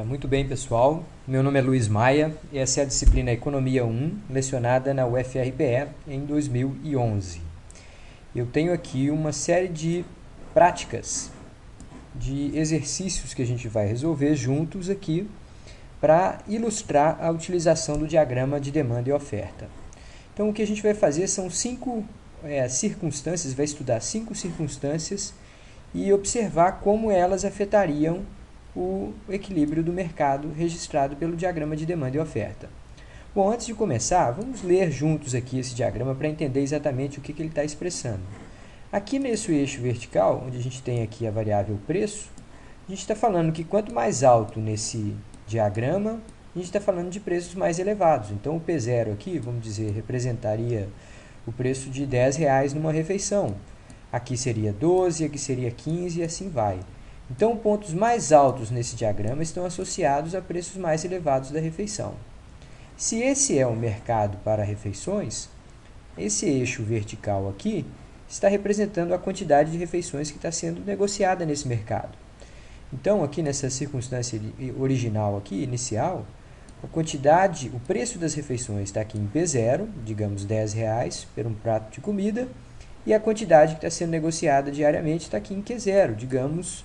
Muito bem, pessoal. Meu nome é Luiz Maia e essa é a disciplina Economia 1, lecionada na UFRPE em 2011. Eu tenho aqui uma série de práticas, de exercícios que a gente vai resolver juntos aqui para ilustrar a utilização do diagrama de demanda e oferta. Então, o que a gente vai fazer são cinco circunstâncias, vai estudar 5 circunstâncias e observar como elas afetariam o equilíbrio do mercado registrado pelo diagrama de demanda e oferta. Bom, antes de começar, vamos ler juntos aqui esse diagrama para entender exatamente o que ele está expressando. Aqui nesse eixo vertical, onde a gente tem aqui a variável preço, a gente está falando que quanto mais alto nesse diagrama, a gente está falando de preços mais elevados. Então, o P0 aqui, vamos dizer, representaria o preço de R$10 numa refeição. Aqui seria 12, aqui seria 15 e assim vai. Então, pontos mais altos nesse diagrama estão associados a preços mais elevados da refeição. Se esse é o mercado para refeições, esse eixo vertical aqui está representando a quantidade de refeições que está sendo negociada nesse mercado. Então, aqui nessa circunstância original aqui, inicial, a quantidade, o preço das refeições está aqui em P0, digamos R$10 por um prato de comida, e a quantidade que está sendo negociada diariamente está aqui em Q0, digamos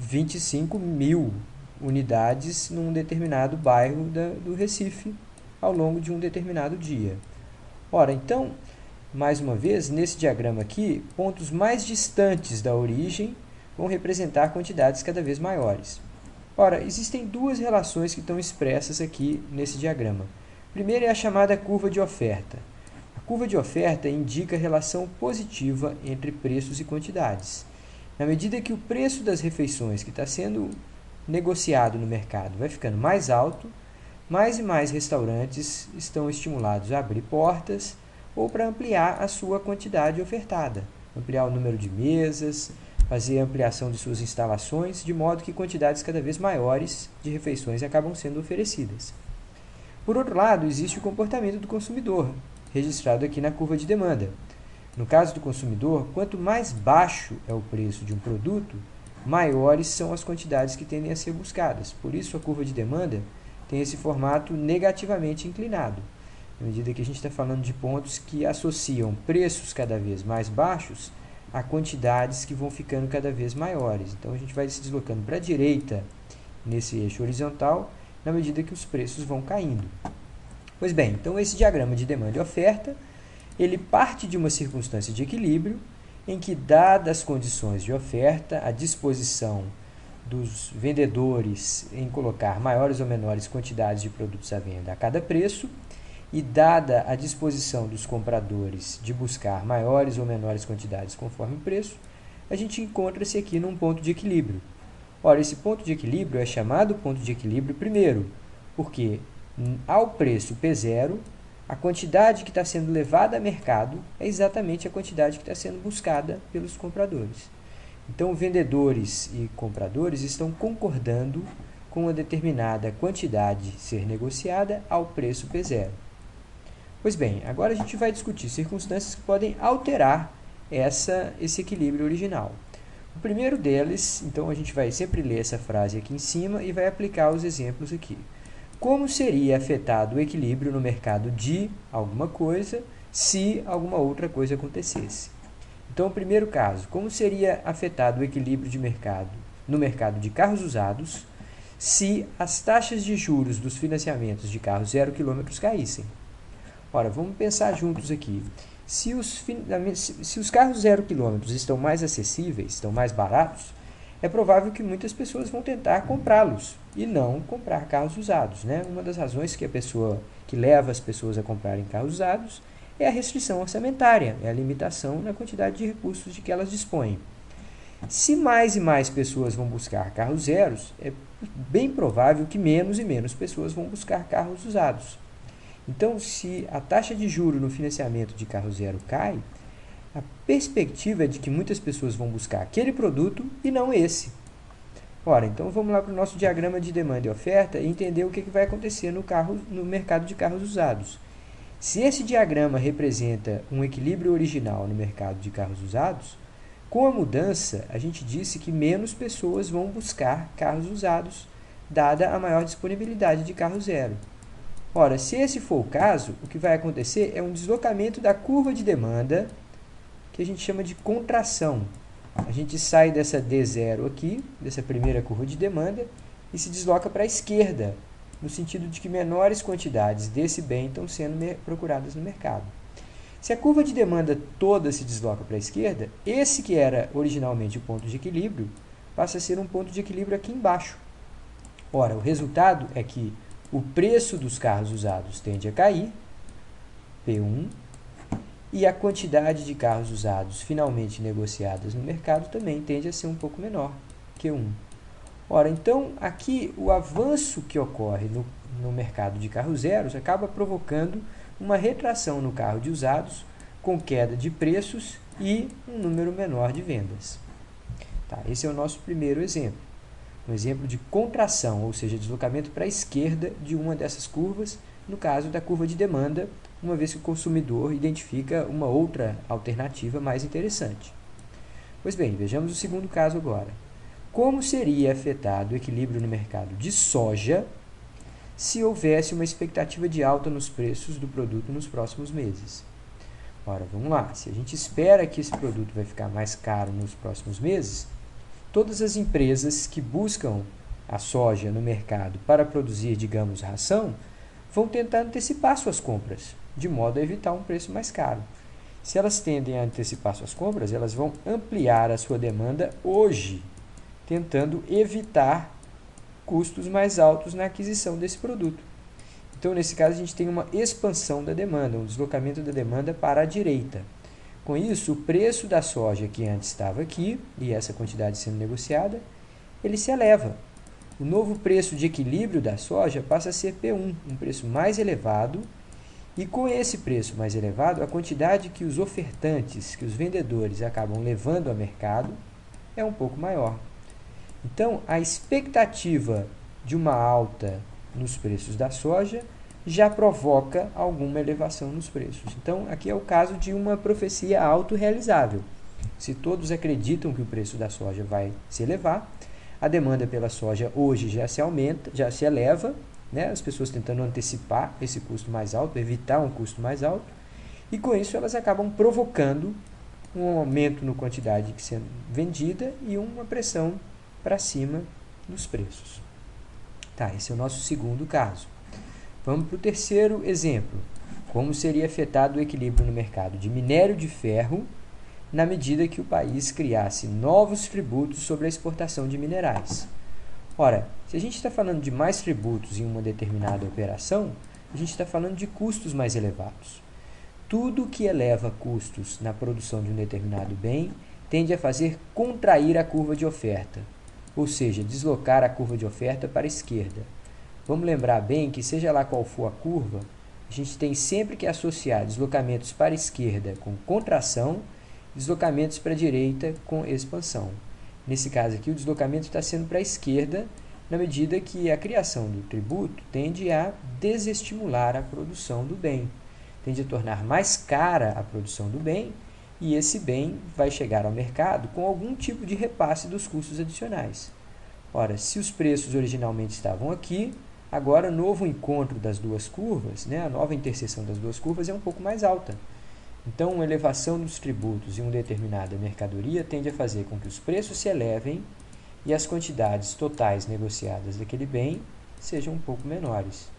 25 mil unidades num determinado bairro do Recife ao longo de um determinado dia. Ora, então, mais uma vez, nesse diagrama aqui, pontos mais distantes da origem vão representar quantidades cada vez maiores. Ora, existem duas relações que estão expressas aqui nesse diagrama. Primeiro é a chamada curva de oferta. A curva de oferta indica relação positiva entre preços e quantidades. Na medida que o preço das refeições que está sendo negociado no mercado vai ficando mais alto, mais e mais restaurantes estão estimulados a abrir portas ou para ampliar a sua quantidade ofertada, ampliar o número de mesas, fazer a ampliação de suas instalações, de modo que quantidades cada vez maiores de refeições acabam sendo oferecidas. Por outro lado, existe o comportamento do consumidor, registrado aqui na curva de demanda. No caso do consumidor, quanto mais baixo é o preço de um produto, maiores são as quantidades que tendem a ser buscadas. Por isso, a curva de demanda tem esse formato negativamente inclinado, na medida que a gente está falando de pontos que associam preços cada vez mais baixos a quantidades que vão ficando cada vez maiores. Então, a gente vai se deslocando para a direita nesse eixo horizontal, na medida que os preços vão caindo. Pois bem, então esse diagrama de demanda e oferta, ele parte de uma circunstância de equilíbrio, em que, dadas as condições de oferta, a disposição dos vendedores em colocar maiores ou menores quantidades de produtos à venda a cada preço, e dada a disposição dos compradores de buscar maiores ou menores quantidades conforme o preço, a gente encontra-se aqui num ponto de equilíbrio. Ora, esse ponto de equilíbrio é chamado ponto de equilíbrio primeiro, porque ao preço P0, a quantidade que está sendo levada a mercado é exatamente a quantidade que está sendo buscada pelos compradores. Então, vendedores e compradores estão concordando com uma determinada quantidade ser negociada ao preço P0. Pois bem, agora a gente vai discutir circunstâncias que podem alterar esse equilíbrio original. O primeiro deles, então a gente vai sempre ler essa frase aqui em cima e vai aplicar os exemplos aqui. Como seria afetado o equilíbrio no mercado de alguma coisa se alguma outra coisa acontecesse? Então, o primeiro caso, como seria afetado o equilíbrio de mercado no mercado de carros usados se as taxas de juros dos financiamentos de carros 0 km caíssem? Ora, vamos pensar juntos aqui. Se os carros 0 km estão mais acessíveis, estão mais baratos, é provável que muitas pessoas vão tentar comprá-los e não comprar carros usados, né? Uma das razões que leva as pessoas a comprarem carros usados é a restrição orçamentária, é a limitação na quantidade de recursos de que elas dispõem. Se mais e mais pessoas vão buscar carros zeros, é bem provável que menos e menos pessoas vão buscar carros usados. Então, se a taxa de juros no financiamento de carro zero cai, a perspectiva é de que muitas pessoas vão buscar aquele produto e não esse. Ora, então vamos lá para o nosso diagrama de demanda e oferta e entender o que vai acontecer no mercado de carros usados. Se esse diagrama representa um equilíbrio original no mercado de carros usados, com a mudança, a gente disse que menos pessoas vão buscar carros usados dada a maior disponibilidade de carro zero. Ora, se esse for o caso, o que vai acontecer é um deslocamento da curva de demanda, que a gente chama de contração. A gente sai dessa D0 aqui, dessa primeira curva de demanda, e se desloca para a esquerda, no sentido de que menores quantidades desse bem estão sendo procuradas no mercado. Se a curva de demanda toda se desloca para a esquerda, esse que era originalmente o ponto de equilíbrio, passa a ser um ponto de equilíbrio aqui embaixo. Ora, o resultado é que o preço dos carros usados tende a cair, P1, e a quantidade de carros usados finalmente negociadas no mercado também tende a ser um pouco menor, Q1. Ora, então, aqui o avanço que ocorre no mercado de carros zeros acaba provocando uma retração no carro de usados, com queda de preços e um número menor de vendas. Tá, esse é o nosso primeiro exemplo. Um exemplo de contração, ou seja, deslocamento para a esquerda de uma dessas curvas, no caso da curva de demanda, uma vez que o consumidor identifica uma outra alternativa mais interessante. Pois bem, vejamos o segundo caso agora. Como seria afetado o equilíbrio no mercado de soja se houvesse uma expectativa de alta nos preços do produto nos próximos meses? Ora, vamos lá. Se a gente espera que esse produto vai ficar mais caro nos próximos meses, todas as empresas que buscam a soja no mercado para produzir, digamos, ração, vão tentar antecipar suas compras, de modo a evitar um preço mais caro. Se elas tendem a antecipar suas compras, elas vão ampliar a sua demanda hoje, tentando evitar custos mais altos na aquisição desse produto. Então, nesse caso, a gente tem uma expansão da demanda, um deslocamento da demanda para a direita. Com isso, o preço da soja, que antes estava aqui, e essa quantidade sendo negociada, ele se eleva. O novo preço de equilíbrio da soja passa a ser P1, um preço mais elevado, e com esse preço mais elevado, a quantidade que os ofertantes, que os vendedores acabam levando ao mercado, é um pouco maior. Então, a expectativa de uma alta nos preços da soja já provoca alguma elevação nos preços. Então, aqui é o caso de uma profecia autorrealizável. Se todos acreditam que o preço da soja vai se elevar, a demanda pela soja hoje já se aumenta, já se eleva, né? As pessoas tentando antecipar esse custo mais alto, evitar um custo mais alto, e com isso elas acabam provocando um aumento na quantidade que sendo vendida e uma pressão para cima nos preços. Tá, esse é o nosso segundo caso. Vamos para o terceiro exemplo. Como seria afetado o equilíbrio no mercado de minério de ferro na medida que o país criasse novos tributos sobre a exportação de minerais? Ora, se a gente está falando de mais tributos em uma determinada operação, a gente está falando de custos mais elevados. Tudo que eleva custos na produção de um determinado bem tende a fazer contrair a curva de oferta, ou seja, deslocar a curva de oferta para a esquerda. Vamos lembrar bem que, seja lá qual for a curva, a gente tem sempre que associar deslocamentos para a esquerda com contração, deslocamentos para a direita com expansão. Nesse caso aqui, o deslocamento está sendo para a esquerda, na medida que a criação do tributo tende a desestimular a produção do bem, tende a tornar mais cara a produção do bem, e esse bem vai chegar ao mercado com algum tipo de repasse dos custos adicionais. Ora, se os preços originalmente estavam aqui, agora o novo encontro das duas curvas, né, a nova interseção das duas curvas é um pouco mais alta. Então, uma elevação dos tributos em uma determinada mercadoria tende a fazer com que os preços se elevem e as quantidades totais negociadas daquele bem sejam um pouco menores.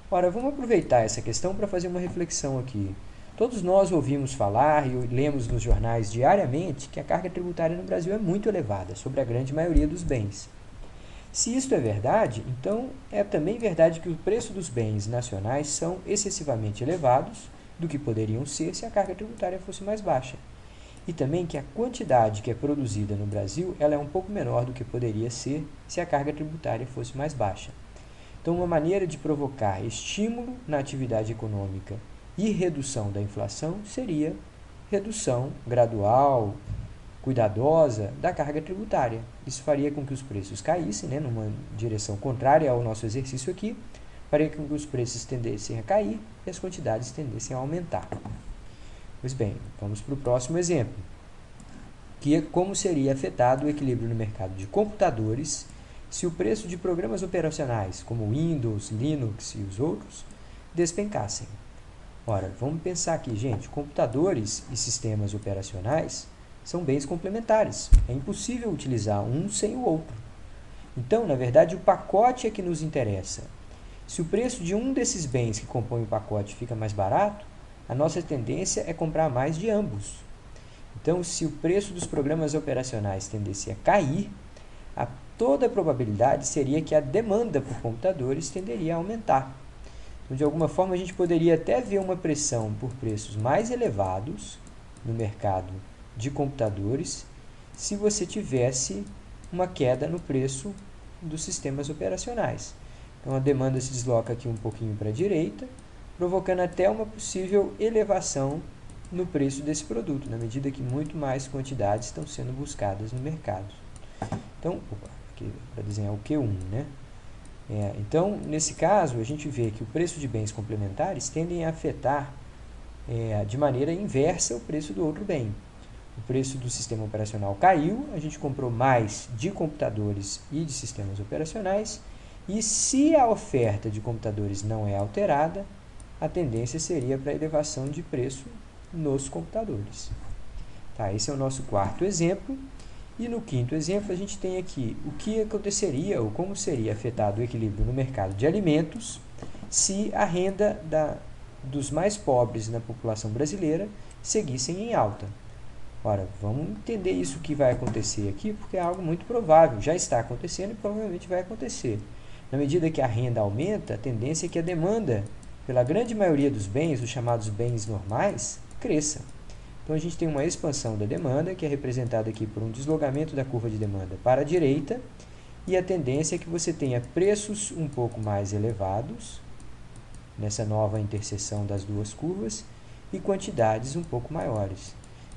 Ora, vamos aproveitar essa questão para fazer uma reflexão aqui. Todos nós ouvimos falar e lemos nos jornais diariamente que a carga tributária no Brasil é muito elevada, sobre a grande maioria dos bens. Se isto é verdade, então é também verdade que o preço dos bens nacionais são excessivamente elevados do que poderiam ser se a carga tributária fosse mais baixa. E também que a quantidade que é produzida no Brasil ela é um pouco menor do que poderia ser se a carga tributária fosse mais baixa. Então, uma maneira de provocar estímulo na atividade econômica e redução da inflação seria redução gradual, cuidadosa da carga tributária. Isso faria com que os preços caíssem, né, numa direção contrária ao nosso exercício aqui, faria com que os preços tendessem a cair e as quantidades tendessem a aumentar. Pois bem, vamos para o próximo exemplo, que é como seria afetado o equilíbrio no mercado de computadores se o preço de programas operacionais, como Windows, Linux e os outros, despencassem. Ora, vamos pensar aqui, gente, computadores e sistemas operacionais são bens complementares. É impossível utilizar um sem o outro. Então, na verdade, o pacote é que nos interessa. Se o preço de um desses bens que compõem o pacote fica mais barato, a nossa tendência é comprar mais de ambos. Então, se o preço dos programas operacionais tendesse a cair, toda a probabilidade seria que a demanda por computadores tenderia a aumentar. Então, de alguma forma, a gente poderia até ver uma pressão por preços mais elevados no mercado de computadores se você tivesse uma queda no preço dos sistemas operacionais. Então, a demanda se desloca aqui um pouquinho para a direita, provocando até uma possível elevação no preço desse produto, na medida que muito mais quantidades estão sendo buscadas no mercado. Então, aqui para desenhar o Q1, né? Então, nesse caso, a gente vê que o preço de bens complementares tendem a afetar de maneira inversa o preço do outro bem. O preço do sistema operacional caiu, a gente comprou mais de computadores e de sistemas operacionais, e se a oferta de computadores não é alterada, a tendência seria para a elevação de preço nos computadores. Tá, esse é o nosso quarto exemplo. E no quinto exemplo, a gente tem aqui o que aconteceria ou como seria afetado o equilíbrio no mercado de alimentos se a renda dos mais pobres na população brasileira seguissem em alta. Ora, vamos entender isso que vai acontecer aqui, porque é algo muito provável, já está acontecendo e provavelmente vai acontecer. Na medida que a renda aumenta, a tendência é que a demanda pela grande maioria dos bens, os chamados bens normais, cresça. Então, a gente tem uma expansão da demanda, que é representada aqui por um deslocamento da curva de demanda para a direita, e a tendência é que você tenha preços um pouco mais elevados, nessa nova interseção das duas curvas, e quantidades um pouco maiores.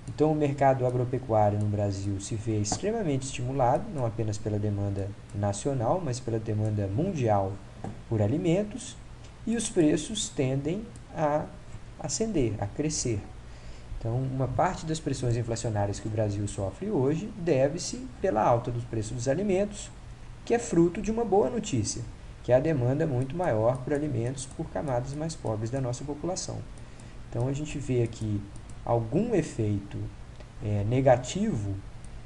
Então, o mercado agropecuário no Brasil se vê extremamente estimulado, não apenas pela demanda nacional, mas pela demanda mundial por alimentos, e os preços tendem a ascender, a crescer. Então, uma parte das pressões inflacionárias que o Brasil sofre hoje deve-se pela alta dos preços dos alimentos, que é fruto de uma boa notícia, que é a demanda muito maior por alimentos por camadas mais pobres da nossa população. Então, a gente vê aqui algum efeito negativo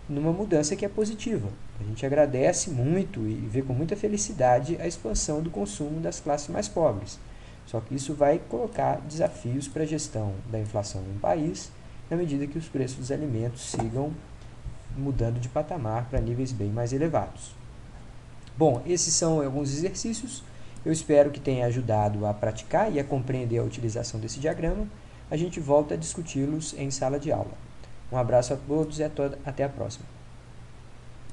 numa mudança que é positiva. A gente agradece muito e vê com muita felicidade a expansão do consumo das classes mais pobres. Só que isso vai colocar desafios para a gestão da inflação no país, na medida que os preços dos alimentos sigam mudando de patamar para níveis bem mais elevados. Bom, esses são alguns exercícios. Eu espero que tenha ajudado a praticar e a compreender a utilização desse diagrama. A gente volta a discuti-los em sala de aula. Um abraço a todos e até a próxima.